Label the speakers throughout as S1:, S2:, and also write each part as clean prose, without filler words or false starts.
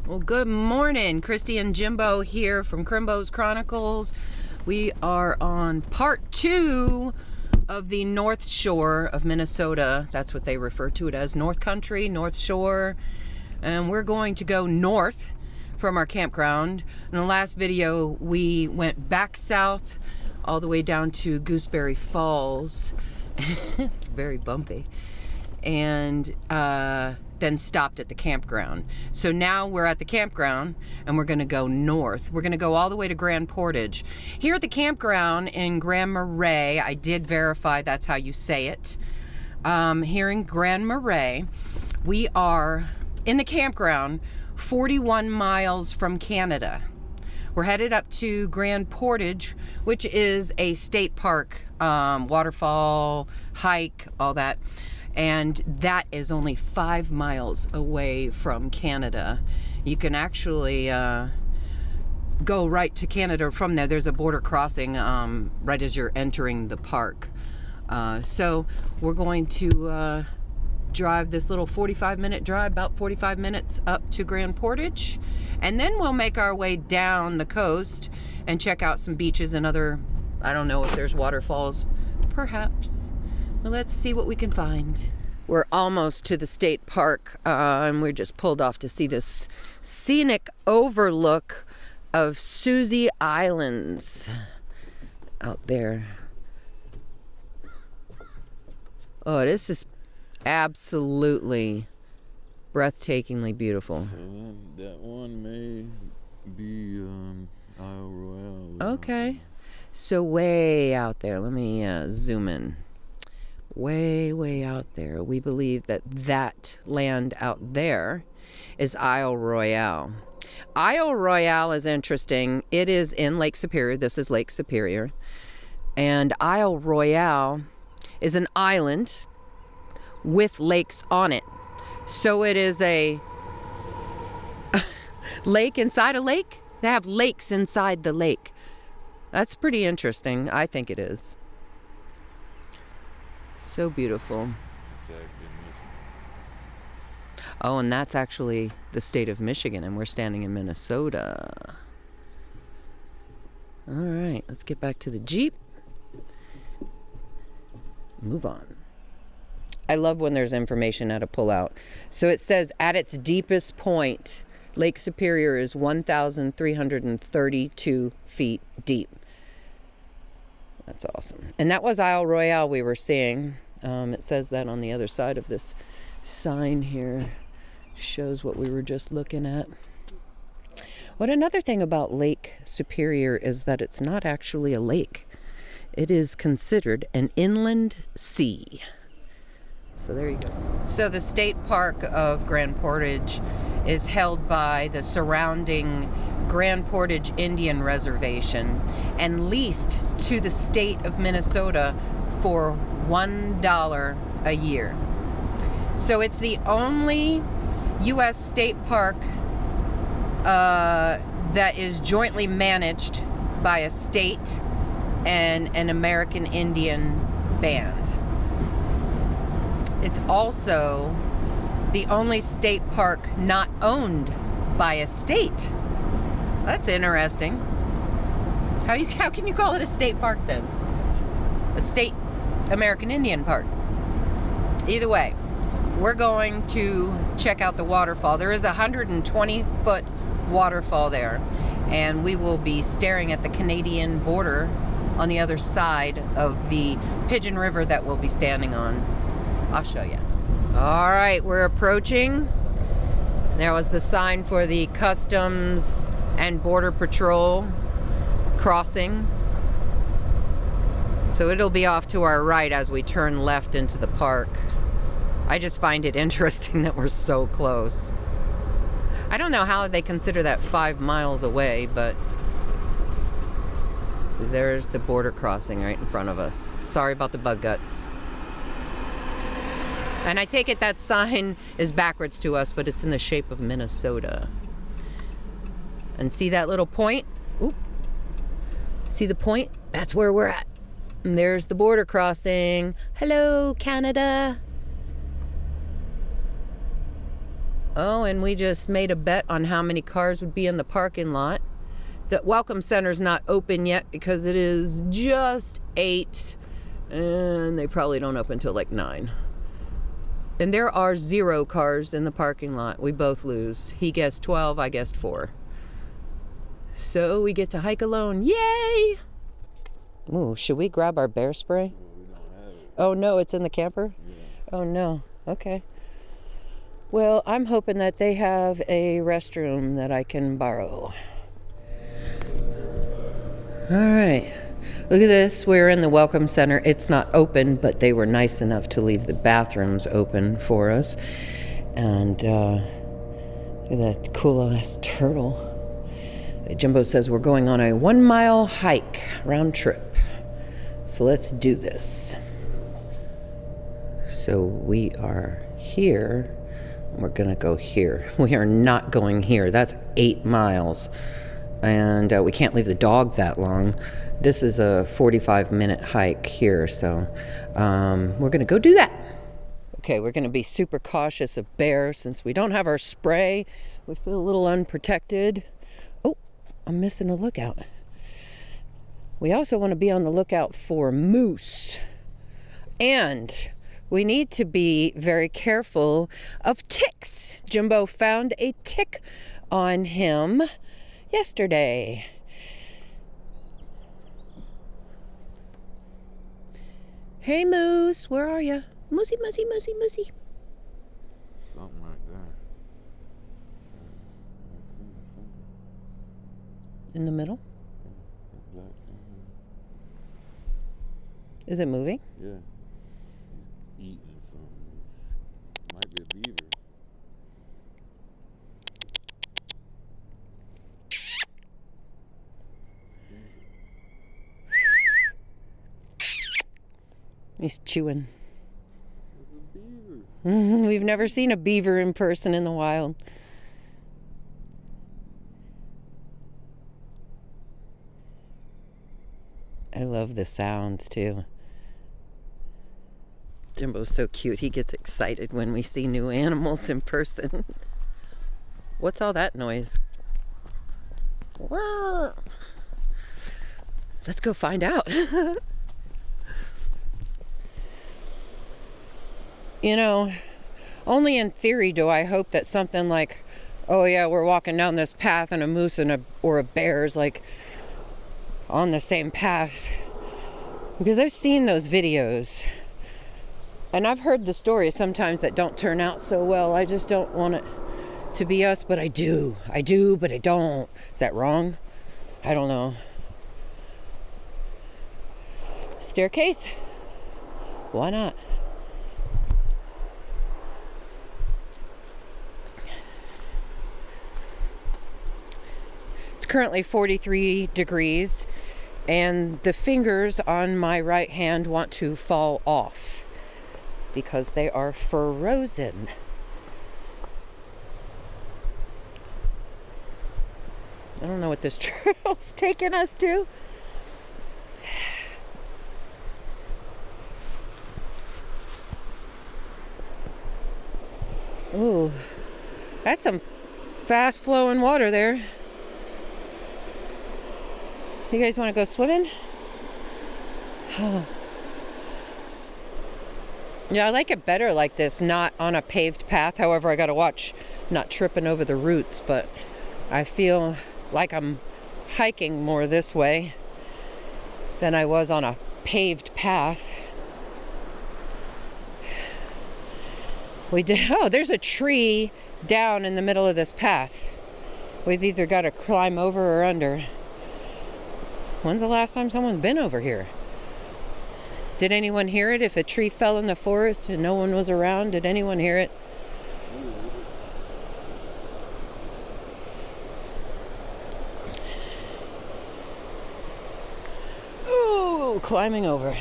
S1: Well, good morning. Christy and Jimbo here from Crimbo's Chronicles. We are on part 2 of the North Shore of Minnesota. That's what they refer to it as, North Country, North Shore. And we're going to go north from our campground. In the last video, we went back south all the way down to Gooseberry Falls. It's very bumpy. And then stopped at the campground. So now we're at the campground and we're gonna go north. We're gonna go all the way to Grand Portage. Here at the campground in Grand Marais, I did verify that's how you say it. Here in Grand Marais, we are in the campground 41 miles from Canada. We're headed up to Grand Portage, which is a state park, waterfall, hike, all that. And that is only 5 miles away from Canada. You can actually go right to Canada from there. There's a border crossing right as you're entering the park. So we're going to drive this little 45-minute drive, about 45 minutes up to Grand Portage. And then we'll make our way down the coast and check out some beaches and other, I don't know if there's waterfalls, perhaps. Well, let's see what we can find. We're almost to the state park, and we just pulled off to see this scenic overlook of Susie Islands out there. Oh, this is absolutely breathtakingly beautiful.
S2: So that one may be Isle Royale.
S1: Okay. So way out there, let me zoom in. Way out there. We believe that that land out there is Isle Royale. Isle Royale is interesting. It is in Lake Superior. This is Lake Superior. And Isle Royale is an island with lakes on it. So it is a lake inside a lake? They have lakes inside the lake. That's pretty interesting. I think it is. So beautiful. Oh, and that's actually the state of Michigan, and we're standing in Minnesota. All right, let's get back to the Jeep. Move on. I love when there's information at a pullout. So it says at its deepest point, Lake Superior is 1,332 feet deep. That's awesome. And that was Isle Royale we were seeing. It says that on the other side of this sign here. Shows what we were just looking at. What another thing about Lake Superior is that it's not actually a lake. It is considered an inland sea. So there you go. So the state park of Grand Portage is held by the surrounding Grand Portage Indian Reservation and leased to the state of Minnesota for $1 a year. So it's the only U.S. state park that is jointly managed by a state and an American Indian band. It's also the only state park not owned by a state. That's interesting. How can you call it a state park then? A state American Indian park. Either way, we're going to check out the waterfall. There is a 120-foot waterfall there, and we will be staring at the Canadian border on the other side of the Pigeon River that we'll be standing on. I'll show you. All right, we're approaching. There was the sign for the Customs and Border Patrol crossing. So it'll be off to our right as we turn left into the park. I just find it interesting that we're so close. I don't know how they consider that 5 miles away, but so there's the border crossing right in front of us. Sorry about the bug guts. And I take it that sign is backwards to us, but it's in the shape of Minnesota. And see that little point? Oop. See the point? That's where we're at. And there's the border crossing. Hello, Canada. Oh, and we just made a bet on how many cars would be in the parking lot. The Welcome Center's not open yet because it is just 8, and they probably don't open until like 9. And there are 0 cars in the parking lot. We both lose. He guessed 12, I guessed 4. So we get to hike alone. Yay! Ooh, should we grab our bear spray?
S2: Well, we don't have it.
S1: Oh no, it's in the camper?
S2: Yeah.
S1: Oh no. Okay. Well, I'm hoping that they have a restroom that I can borrow. All right. Look at this. We're in the Welcome Center. It's not open, but they were nice enough to leave the bathrooms open for us. And look at that cool ass turtle. Jimbo says we're going on a 1-mile hike round trip. So let's do this. So we are here. We're gonna go here. We are not going here. That's 8 miles. And we can't leave the dog that long. This is a 45-minute hike here, so we're gonna go do that. Okay, we're gonna be super cautious of bears since we don't have our spray. We feel a little unprotected. Oh, I'm missing a lookout. We also want to be on the lookout for moose. And we need to be very careful of ticks. Jimbo found a tick on him yesterday. Hey moose, where are you? Moosey, moosey, moosey, moosey.
S2: Something right there.
S1: In the middle?
S2: Black thing.
S1: Is it moving?
S2: Yeah. He's eating something. Might be a beaver.
S1: He's chewing.
S2: It's a beaver.
S1: We've never seen a beaver in person in the wild. I love the sounds too. Jimbo's so cute. He gets excited when we see new animals in person. What's all that noise? Let's go find out. You know, only in theory do I hope that something like, oh yeah, we're walking down this path and a moose and or a bear's like on the same path. Because I've seen those videos and I've heard the stories sometimes that don't turn out so well. I just don't want it to be us, but I do, but I don't. Is that wrong? I don't know. Staircase? Why not? It's currently 43 degrees and the fingers on my right hand want to fall off because they are frozen. I don't know what this trail's taking us to. Ooh, that's some fast flowing water there. You guys want to go swimming? Yeah, I like it better like this, not on a paved path. However, I got to watch not tripping over the roots, but I feel like I'm hiking more this way than I was on a paved path. Oh, there's a tree down in the middle of this path. We've either got to climb over or under. When's the last time someone's been over here? Did anyone hear it? If a tree fell in the forest and no one was around, did anyone hear it? Ooh, climbing over.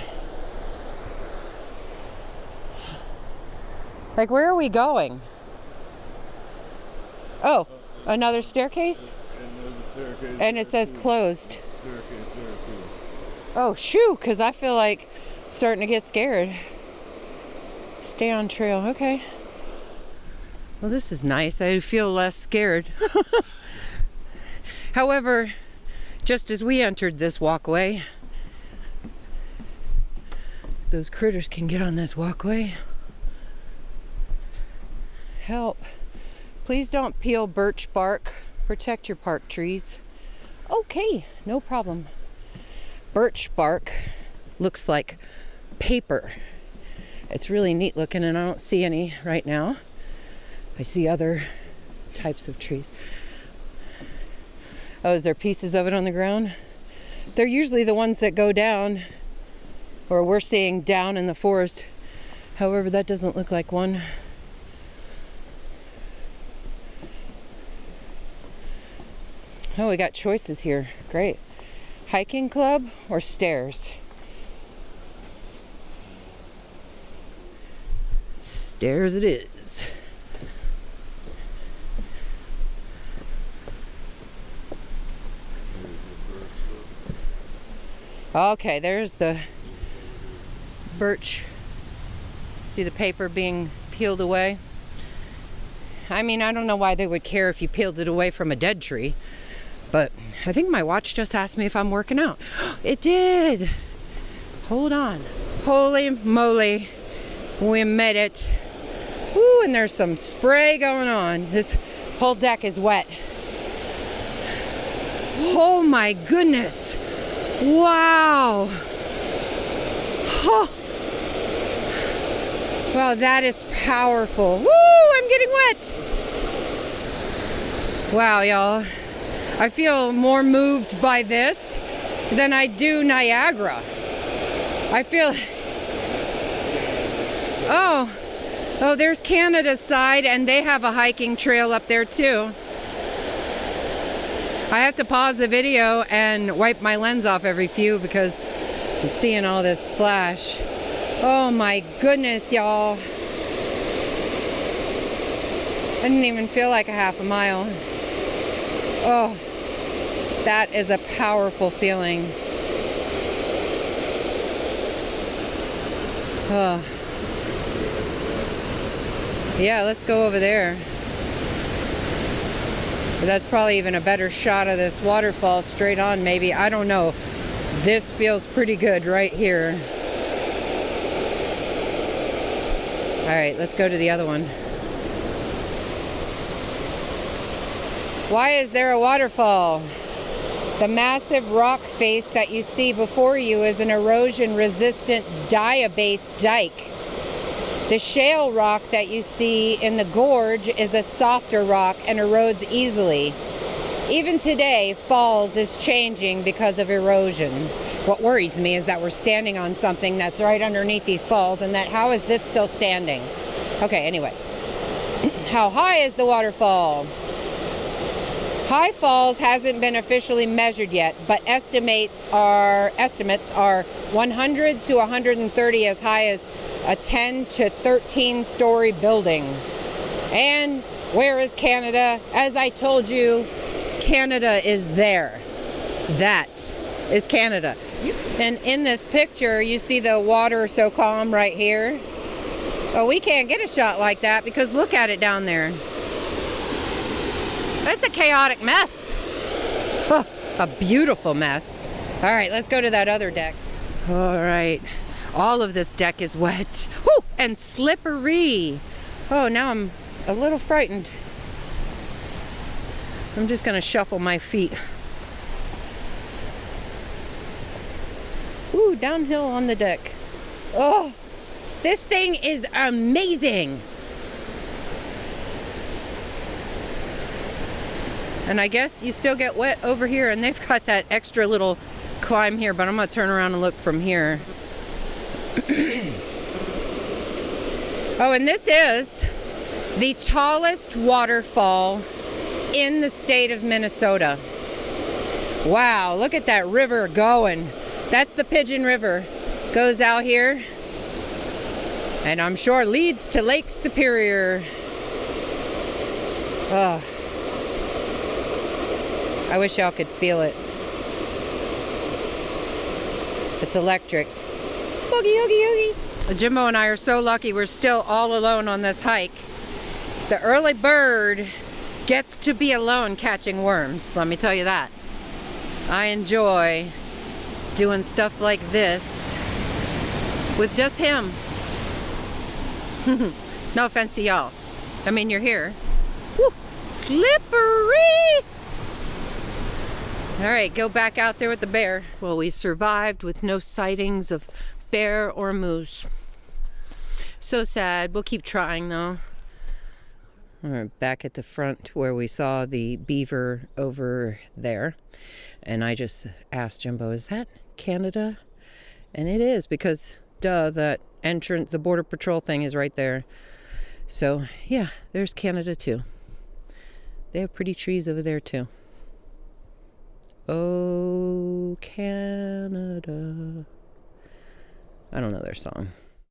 S1: Like, where are we going? Oh, another staircase?
S2: And there's a staircase.
S1: And it says closed.
S2: Staircase there too.
S1: Oh, shoo, because I feel like I'm starting to get scared. Stay on trail, okay. Well, this is nice. I feel less scared. However, just as we entered this walkway, those critters can get on this walkway. Help. Please don't peel birch bark. Protect your park trees. Okay, no problem. Birch bark looks like paper. It's really neat looking, and I don't see any right now. I see other types of trees. Oh, is there pieces of it on the ground? They're usually the ones that go down, or we're seeing down in the forest. However, that doesn't look like one. Oh, we got choices here. Great. Hiking club or stairs? Stairs it is. Okay, there's the birch. See the paper being peeled away? I mean, I don't know why they would care if you peeled it away from a dead tree, but I think my watch just asked me if I'm working out. It did! Hold on. Holy moly, we made it. Ooh, and there's some spray going on. This whole deck is wet. Oh my goodness. Wow. Oh. Wow, that is powerful. Woo, I'm getting wet. Wow, y'all. I feel more moved by this than I do Niagara. I feel... Oh, there's Canada's side, and they have a hiking trail up there too. I have to pause the video and wipe my lens off every few because I'm seeing all this splash. Oh my goodness, y'all. I didn't even feel like a half a mile. Oh, that is a powerful feeling. Oh. Yeah, let's go over there. But that's probably even a better shot of this waterfall straight on, maybe. I don't know. This feels pretty good right here. All right, let's go to the other one. Why is there a waterfall? The massive rock face that you see before you is an erosion-resistant dia-based dike. The shale rock that you see in the gorge is a softer rock and erodes easily. Even today, falls is changing because of erosion. What worries me is that we're standing on something that's right underneath these falls, and that how is this still standing? Okay, anyway. How high is the waterfall? High Falls hasn't been officially measured yet, but estimates are 100 to 130 as high as a 10 to 13 story building. And where is Canada? As I told you, Canada is there. That is Canada. And in this picture, you see the water so calm right here. Oh, we can't get a shot like that because look at it down there. That's a chaotic mess. Huh, a beautiful mess. All right, let's go to that other deck. All right. All of this deck is wet. Woo! And slippery. Oh, now I'm a little frightened. I'm just gonna shuffle my feet. Ooh, downhill on the deck. Oh, this thing is amazing. And I guess you still get wet over here, and they've got that extra little climb here, but I'm gonna turn around and look from here. Oh, and this is the tallest waterfall in the state of Minnesota. Wow, look at that river going. That's the Pigeon River. Goes out here, and I'm sure leads to Lake Superior. Oh, I wish y'all could feel it. It's electric. Boogie, oogie, oogie. Jimbo and I are so lucky we're still all alone on this hike. The early bird gets to be alone catching worms, let me tell you that. I enjoy doing stuff like this with just him. No offense to y'all. I mean, you're here. Woo, slippery! All right, go back out there with the bear. Well, we survived with no sightings of bear or moose. So sad. We'll keep trying though. We're back at the front where we saw the beaver over there. And I just asked Jimbo, is that Canada? And it is, because duh, that entrance, the border patrol thing is right there. So yeah, there's Canada too. They have pretty trees over there too. Oh, Canada. I don't know their song.